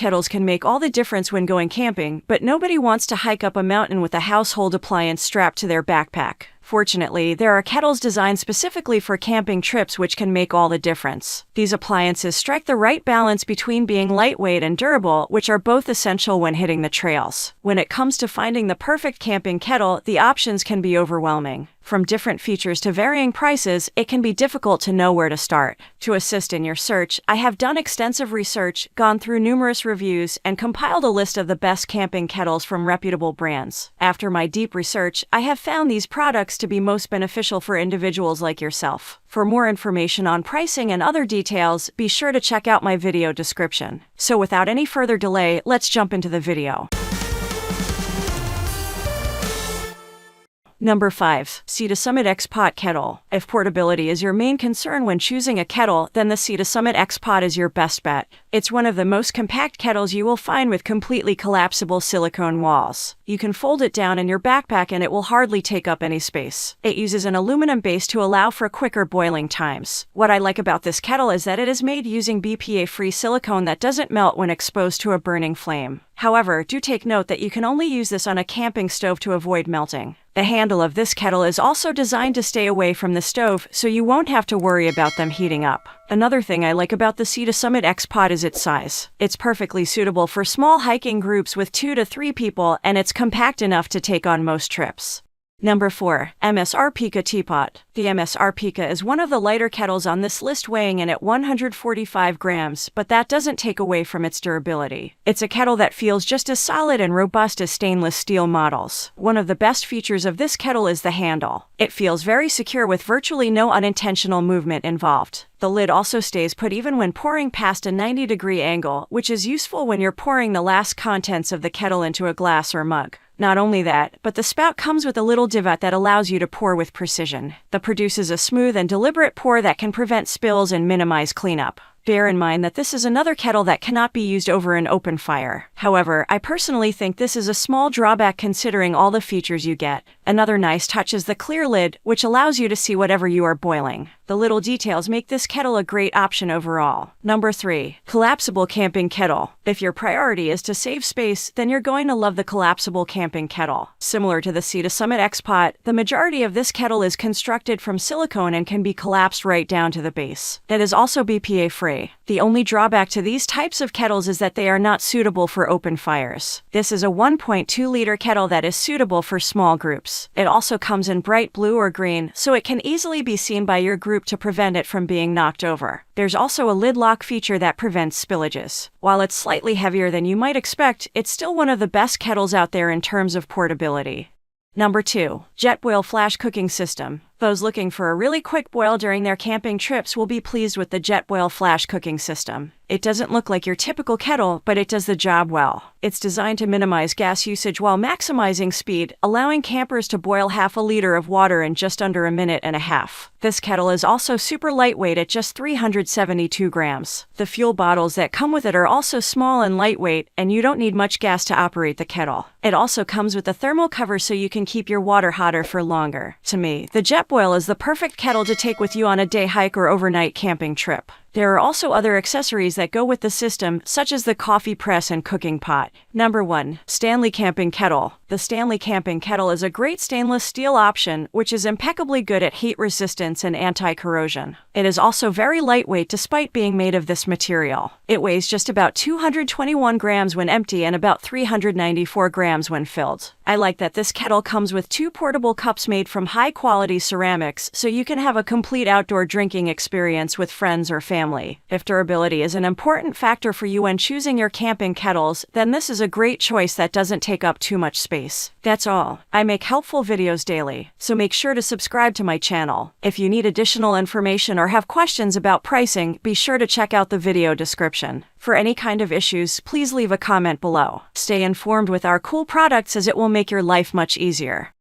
Kettles can make all the difference when going camping, but nobody wants to hike up a mountain with a household appliance strapped to their backpack. Fortunately, there are kettles designed specifically for camping trips which can make all the difference. These appliances strike the right balance between being lightweight and durable, which are both essential when hitting the trails. When it comes to finding the perfect camping kettle, the options can be overwhelming. From different features to varying prices, it can be difficult to know where to start. To assist in your search, I have done extensive research, gone through numerous reviews, and compiled a list of the best camping kettles from reputable brands. After my deep research, I have found these products to be most beneficial for individuals like yourself. For more information on pricing and other details, be sure to check out my video description. So without any further delay, let's jump into the video. Number 5. Sea to Summit X-Pot Kettle. If portability is your main concern when choosing a kettle, then the Sea to Summit X-Pot is your best bet. It's one of the most compact kettles you will find with completely collapsible silicone walls. You can fold it down in your backpack and it will hardly take up any space. It uses an aluminum base to allow for quicker boiling times. What I like about this kettle is that it is made using BPA-free silicone that doesn't melt when exposed to a burning flame. However, do take note that you can only use this on a camping stove to avoid melting. The handle of this kettle is also designed to stay away from the stove, so you won't have to worry about them heating up. Another thing I like about the Sea to Summit X-Pot is its size. It's perfectly suitable for small hiking groups with 2 to 3 people, and it's compact enough to take on most trips. Number 4. MSR Pika Teapot. The MSR Pika is one of the lighter kettles on this list, weighing in at 145 grams, but that doesn't take away from its durability. It's a kettle that feels just as solid and robust as stainless steel models. One of the best features of this kettle is the handle. It feels very secure with virtually no unintentional movement involved. The lid also stays put even when pouring past a 90-degree angle, which is useful when you're pouring the last contents of the kettle into a glass or mug. Not only that, but the spout comes with a little divot that allows you to pour with precision. That produces a smooth and deliberate pour that can prevent spills and minimize cleanup. Bear in mind that this is another kettle that cannot be used over an open fire. However, I personally think this is a small drawback considering all the features you get. Another nice touch is the clear lid, which allows you to see whatever you are boiling. The little details make this kettle a great option overall. Number 3. Collapsible Camping Kettle. If your priority is to save space, then you're going to love the Collapsible Camping Kettle. Similar to the Sea to Summit X-Pot, the majority of this kettle is constructed from silicone and can be collapsed right down to the base. It is also BPA-free. The only drawback to these types of kettles is that they are not suitable for open fires. This is a 1.2-liter kettle that is suitable for small groups. It also comes in bright blue or green, so it can easily be seen by your group to prevent it from being knocked over. There's also a lid lock feature that prevents spillages. While it's slightly heavier than you might expect, it's still one of the best kettles out there in terms of portability. Number 2. Jetboil Flash Cooking System. Those looking for a really quick boil during their camping trips will be pleased with the Jetboil Flash Cooking System. It doesn't look like your typical kettle, but it does the job well. It's designed to minimize gas usage while maximizing speed, allowing campers to boil half a liter of water in just under a minute and a half. This kettle is also super lightweight at just 372 grams. The fuel bottles that come with it are also small and lightweight, and you don't need much gas to operate the kettle. It also comes with a thermal cover so you can keep your water hotter for longer. To me, the Jetboil is the perfect kettle to take with you on a day hike or overnight camping trip. There are also other accessories that go with the system, such as the coffee press and cooking pot. Number 1. Stanley Camping Kettle. The Stanley Camping Kettle is a great stainless steel option, which is impeccably good at heat resistance and anti-corrosion. It is also very lightweight despite being made of this material. It weighs just about 221 grams when empty and about 394 grams when filled. I like that this kettle comes with 2 portable cups made from high-quality ceramics, so you can have a complete outdoor drinking experience with friends or family. If durability is an important factor for you when choosing your camping kettles, then this is a great choice that doesn't take up too much space. That's all. I make helpful videos daily, so make sure to subscribe to my channel. If you need additional information or have questions about pricing, be sure to check out the video description. For any kind of issues, please leave a comment below. Stay informed with our cool products as it will make your life much easier.